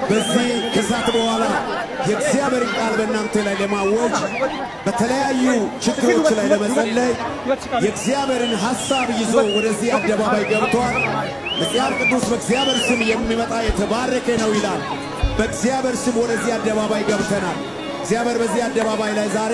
በዚህ ከዛት በኋላ የእግዚአብሔር ቃል በእናንተ ላይ ለማወጅ በተለያዩ ችግሮች ላይ ለመጸለይ የእግዚአብሔርን ሐሳብ ይዞ ወደዚህ አደባባይ ገብቷል። መጽሐፍ ቅዱስ በእግዚአብሔር ስም የሚመጣ የተባረከ ነው ይላል። በእግዚአብሔር ስም ወደዚህ አደባባይ ገብተናል። እግዚአብሔር በዚህ አደባባይ ላይ ዛሬ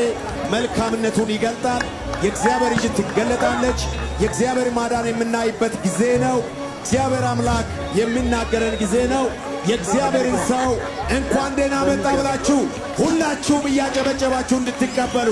መልካምነቱን ይገልጣል። የእግዚአብሔር እጅ ትገለጣለች። የእግዚአብሔር ማዳን የምናይበት ጊዜ ነው። እግዚአብሔር አምላክ የሚናገረን ጊዜ ነው። የእግዚአብሔርን ሰው እንኳን ደህና መጣ ብላችሁ ሁላችሁም እያጨበጨባችሁ እንድትቀበሉ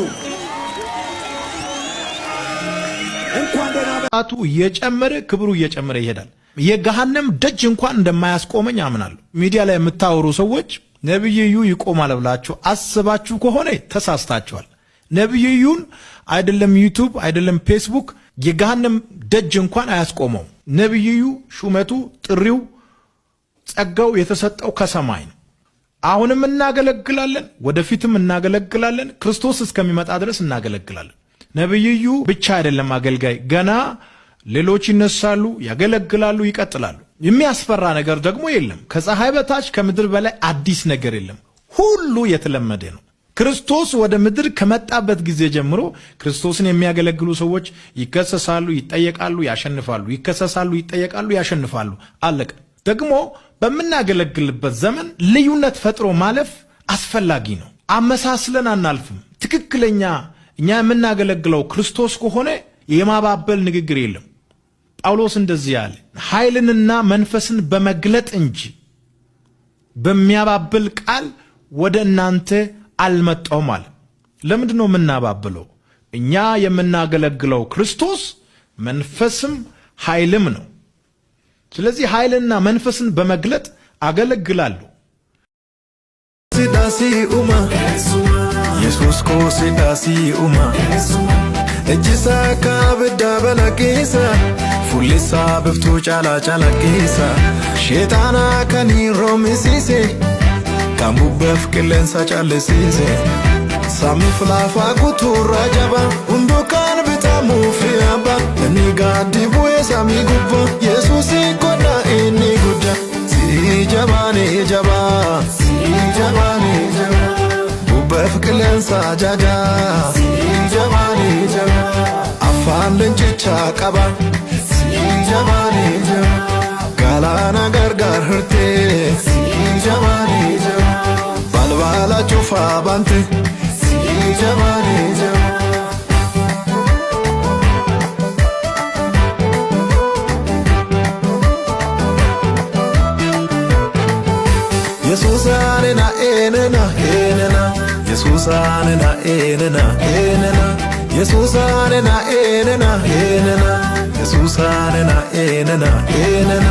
እንኳን ደህና መጣቱ እየጨመረ ክብሩ እየጨመረ ይሄዳል። የገሃነም ደጅ እንኳን እንደማያስቆመኝ አምናለሁ። ሚዲያ ላይ የምታወሩ ሰዎች ነብዩ ይቆማል ብላችሁ አስባችሁ ከሆነ ተሳስታችኋል። ነብዩን አይደለም ዩቲዩብ አይደለም ፌስቡክ የገሃነም ደጅ እንኳን አያስቆመው። ነብዩ ሹመቱ ጥሪው ጸጋው የተሰጠው ከሰማይ ነው። አሁንም እናገለግላለን፣ ወደፊትም እናገለግላለን፣ ክርስቶስ እስከሚመጣ ድረስ እናገለግላለን። ነብዩ ብቻ አይደለም አገልጋይ፣ ገና ሌሎች ይነሳሉ፣ ያገለግላሉ፣ ይቀጥላሉ። የሚያስፈራ ነገር ደግሞ የለም። ከፀሐይ በታች ከምድር በላይ አዲስ ነገር የለም። ሁሉ የተለመደ ነው። ክርስቶስ ወደ ምድር ከመጣበት ጊዜ ጀምሮ ክርስቶስን የሚያገለግሉ ሰዎች ይከሰሳሉ፣ ይጠየቃሉ፣ ያሸንፋሉ፣ ይከሰሳሉ፣ ይጠየቃሉ፣ ያሸንፋሉ። አለቀ። ደግሞ በምናገለግልበት ዘመን ልዩነት ፈጥሮ ማለፍ አስፈላጊ ነው። አመሳስለን አናልፍም። ትክክለኛ እኛ የምናገለግለው ክርስቶስ ከሆነ የማባበል ንግግር የለም። ጳውሎስ እንደዚህ ያለ ኃይልንና መንፈስን በመግለጥ እንጂ በሚያባብል ቃል ወደ እናንተ አልመጣሁም አለ። ለምንድን ነው የምናባብለው? እኛ የምናገለግለው ክርስቶስ መንፈስም ኃይልም ነው። ስለዚህ ኃይልና መንፈስን በመግለጥ አገለግላለሁ። ሲዳሲ ኡማ ኢየሱስ ኮ ሲዳሲ ኡማ እጅሳ ካብዳ በለቂሳ ፉሊሳ ብፍቱ ጫላ ጫላቂሳ ሼጣና ከኒ ሮሚሲሴ ካሙበፍ ቅለንሳ ጫለሲሴ ሳሚ ፍላፋ ጉቱራ ጀባ ሁንዱካን ብታሙ ፊያባ እኒ ጋዲቡ የሳሚ ጉባ ኢየሱስ ጎዳ ኢኒ ጉዳ ሲጀባኔ ጀባ ሲጀባኔ ጀባ ቡበፍ ቅለንሳ ጃጃ ሲጀባኔ ጀባ አፋን ልንጭቻ ቀባ ሲጀባኔ ጀባ ጋላና ጋርጋር ህርቴ ሲጀባኔ ጀባ ባልባላ ጩፋ ባንቴ ሲጀባኔ ጀባ ኢየሱሳንና ኤነና ኤነና ኢየሱሳንና ኤነና ኤነና ኢየሱሳንና ኤነና ኤነና ኢየሱሳንና ኤነና ኤነና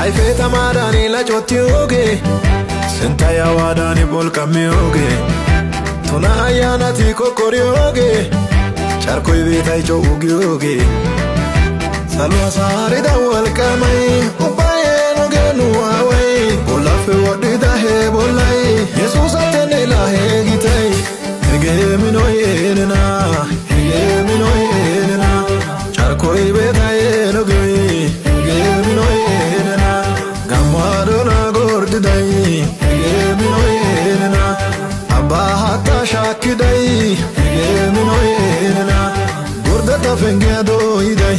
አይፌታ ማዳኒ ለጮቲዮጌ ስንታያ ዋዳኒ ቦልቀሚዮጌ ቶና አያናቲ ኮኮሪዮጌ ጨርኮይ ቤታይ ጮኡጊዮጌ ሰልዋሳሪ ዳወልቀመይ ኡባዬ ኖጌኑ አወይ ቦላፌ ወዲዳ ሄ ቦላይ ኢየሱስ አተኔላ ሄ ጊታይ ሄጌሚኖይ ኤንና ሄጌሚኖይ ኤንና ጨርኮይ ቤታይ ኖጌይ ሄጌሚኖይ ኤንና ጋማዶና ጎርድዳይ ሄጌሚኖይ ኤንና አባ ሀታ ሻኪዳይ ሄጌሚኖይ ኤንና ጎርደታ ፈንጊያዶ ይዳይ